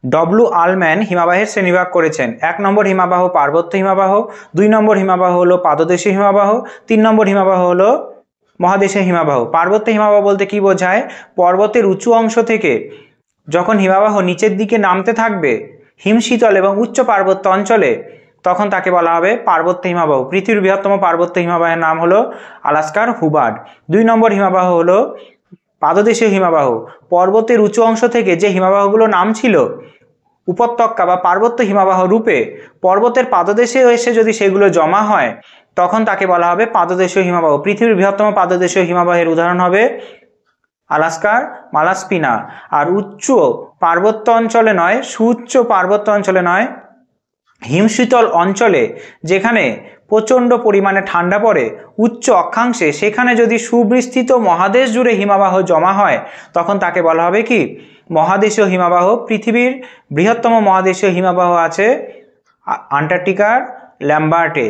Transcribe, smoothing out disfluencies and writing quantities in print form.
W Allman হিমাবাহের শ্রেণীভাগ করেছেন। 1 নম্বর হিমাবাহ পার্বত্য হিমাবাহ, 2 নম্বর হিমাবাহ হলো পাদদেশীয় হিমাবাহ, 3 নম্বর হিমাবাহ হলো মহাদেশীয় হিমাবাহ। পার্বত্য হিমাবাহ বলতে কি বোঝায়? পর্বতের উঁচু অংশ থেকে যখন হিমাবাহ নিচের দিকে নামতে থাকবে হিমশীতল এবং উচ্চ পার্বত্য অঞ্চলে, তখন তাকে বলা হবে পার্বত্য হিমাবাহ। পৃথিবীর বৃহত্তম পার্বত্য হিমাবাহের নাম হলো আলাস্কার হুবার্ড। 2 নম্বর হিমাবাহ হলো পাদদেশীয় হিমাবাহ। পর্বতের উঁচু অংশ থেকে যে হিমাবাহগুলো নামছিল উপত্যকা বা পার্বত্য হিমাবাহ রূপে, পর্বতের পাদদেশে এসে যদি সেগুলো জমা হয় তখন তাকে বলা হবে পাদদেশীয় হিমাবাহ। পৃথিবীর বৃহত্তম পাদদেশীয় হিমাবাহের উদাহরণ হবে আলাস্কার মালাস্পিনা। আর উচ্চ পার্বত্য অঞ্চলে নয়, সুউচ্চ পার্বত্য অঞ্চলে নয়, হিমশীতল অঞ্চলে যেখানে প্রচণ্ড পরিমাণে ঠান্ডা পড়ে উচ্চ অক্ষাংশে, সেখানে যদি সুবিস্তৃত মহাদেশ জুড়ে হিমাবাহ জমা হয় তখন তাকে বলা হবে কি? মহাদেশীয় হিমাবাহ। পৃথিবীর বৃহত্তম মহাদেশীয় হিমাবাহ আছে আন্টার্কটিকার ল্যাম্বার্টে।